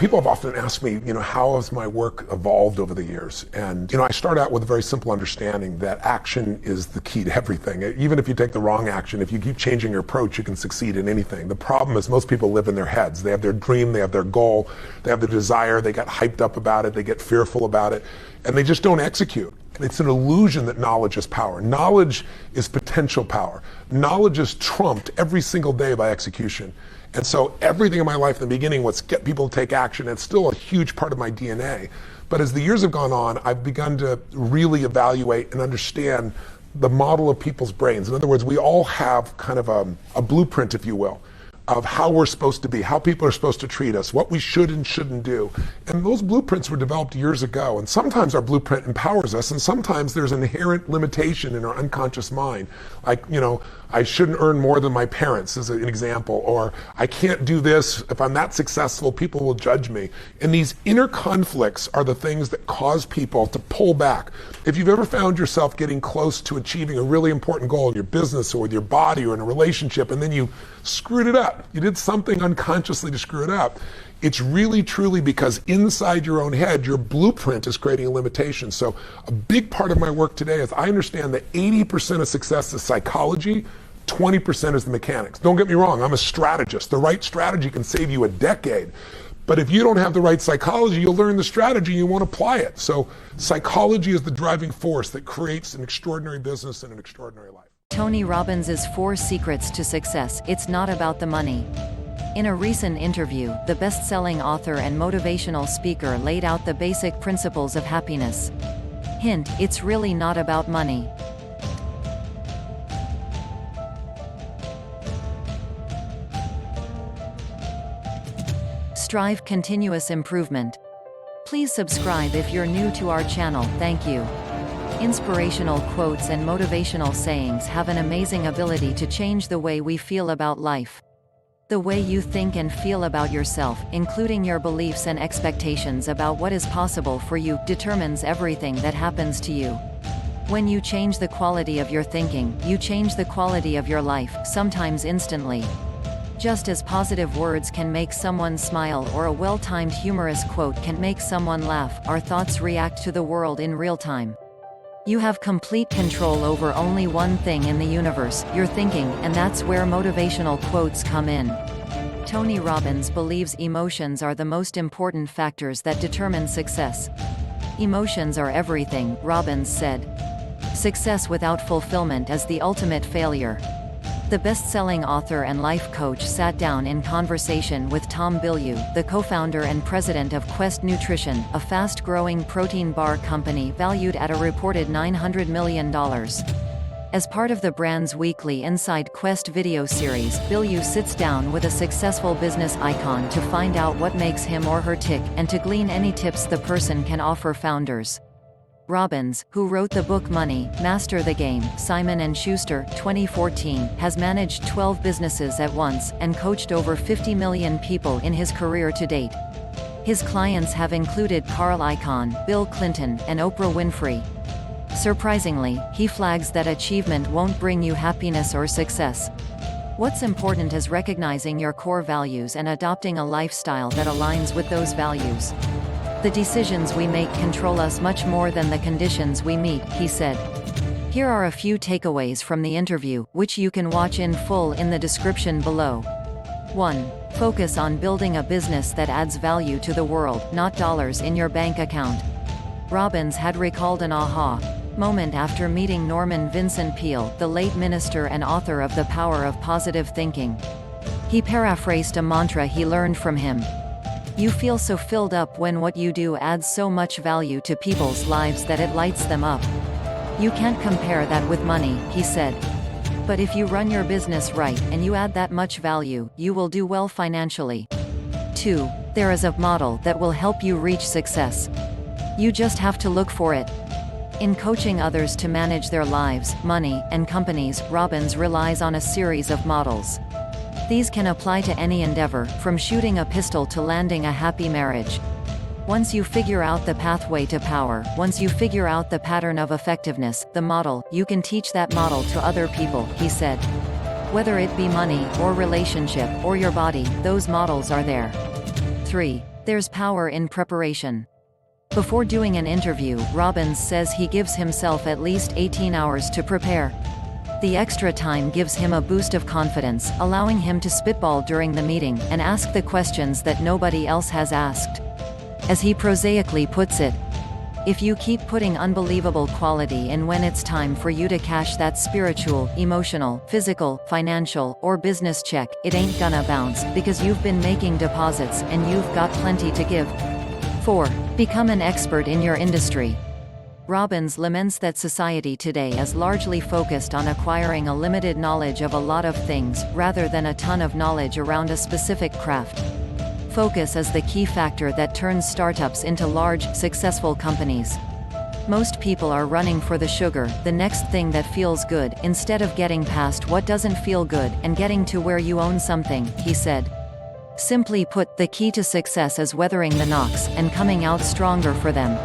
People have often asked me, how has my work evolved over the years? And, I start out with a very simple understanding that action is the key to everything. Even if you take the wrong action, if you keep changing your approach, you can succeed in anything. The problem is most people live in their heads. They have their dream, they have their goal, they have their desire, they get hyped up about it, they get fearful about it, and they just don't execute. It's an illusion that knowledge is power. Knowledge is potential power. Knowledge is trumped every single day by execution. And so everything in my life in the beginning was get people to take action. It's still a huge part of my DNA. But as the years have gone on, I've begun to really evaluate and understand the model of people's brains. In other words, we all have kind of a blueprint, if you will, of how we're supposed to be, how people are supposed to treat us, what we should and shouldn't do. And those blueprints were developed years ago. And sometimes our blueprint empowers us, and sometimes there's an inherent limitation in our unconscious mind. Like, I shouldn't earn more than my parents, as an example, or I can't do this. If I'm that successful, people will judge me. And these inner conflicts are the things that cause people to pull back. If you've ever found yourself getting close to achieving a really important goal in your business or with your body or in a relationship, and then you screwed it up, you did something unconsciously to screw it up, it's really truly because inside your own head, your blueprint is creating a limitation. So a big part of my work today is I understand that 80% of success is psychology, 20% is the mechanics. Don't get me wrong, I'm a strategist. The right strategy can save you a decade. But if you don't have the right psychology, you'll learn the strategy and you won't apply it. So psychology is the driving force that creates an extraordinary business and an extraordinary life. Tony Robbins' 4 secrets to success. It's not about the money. In a recent interview, the best-selling author and motivational speaker laid out the basic principles of happiness. Hint, it's really not about money. Stryv continuous improvement. Please subscribe if you're new to our channel, thank you. Inspirational quotes and motivational sayings have an amazing ability to change the way we feel about life. The way you think and feel about yourself, including your beliefs and expectations about what is possible for you, determines everything that happens to you. When you change the quality of your thinking, you change the quality of your life, sometimes instantly. Just as positive words can make someone smile or a well-timed humorous quote can make someone laugh, our thoughts react to the world in real time. You have complete control over only one thing in the universe, your thinking, and that's where motivational quotes come in. Tony Robbins believes emotions are the most important factors that determine success. Emotions are everything, Robbins said. Success without fulfillment is the ultimate failure. The best-selling author and life coach sat down in conversation with Tom Bilyeu, the co-founder and president of Quest Nutrition, a fast-growing protein bar company valued at a reported $900 million. As part of the brand's weekly Inside Quest video series, Bilyeu sits down with a successful business icon to find out what makes him or her tick, and to glean any tips the person can offer founders. Robbins, who wrote the book Money, Master the Game, Simon & Schuster, 2014, has managed 12 businesses at once, and coached over 50 million people in his career to date. His clients have included Carl Icahn, Bill Clinton, and Oprah Winfrey. Surprisingly, he flags that achievement won't bring you happiness or success. What's important is recognizing your core values and adopting a lifestyle that aligns with those values. The decisions we make control us much more than the conditions we meet, he said. Here are a few takeaways from the interview, which you can watch in full in the description below. 1. Focus on building a business that adds value to the world, not dollars in your bank account. Robbins had recalled an aha moment after meeting Norman Vincent Peale, the late minister and author of The Power of Positive Thinking. He paraphrased a mantra he learned from him. You feel so filled up when what you do adds so much value to people's lives that it lights them up. You can't compare that with money, he said. But if you run your business right, and you add that much value, you will do well financially. 2. There is a model that will help you reach success. You just have to look for it. In coaching others to manage their lives, money, and companies, Robbins relies on a series of models. These can apply to any endeavor, from shooting a pistol to landing a happy marriage. Once you figure out the pathway to power, once you figure out the pattern of effectiveness, the model, you can teach that model to other people, he said. Whether it be money, or relationship, or your body, those models are there. 3. There's power in preparation. Before doing an interview, Robbins says he gives himself at least 18 hours to prepare. The extra time gives him a boost of confidence, allowing him to spitball during the meeting and ask the questions that nobody else has asked. As he prosaically puts it, if you keep putting unbelievable quality in when it's time for you to cash that spiritual, emotional, physical, financial, or business check, it ain't gonna bounce, because you've been making deposits and you've got plenty to give. 4. Become an expert in your industry. Robbins laments that society today is largely focused on acquiring a limited knowledge of a lot of things, rather than a ton of knowledge around a specific craft. Focus is the key factor that turns startups into large, successful companies. Most people are running for the sugar, the next thing that feels good, instead of getting past what doesn't feel good and getting to where you own something, he said. Simply put, the key to success is weathering the knocks and coming out stronger for them.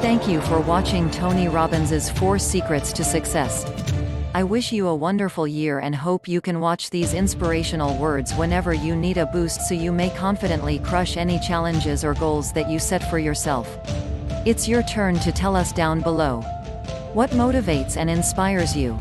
Thank you for watching Tony Robbins's 4 Secrets to Success. I wish you a wonderful year and hope you can watch these inspirational words whenever you need a boost so you may confidently crush any challenges or goals that you set for yourself. It's your turn to tell us down below. What motivates and inspires you?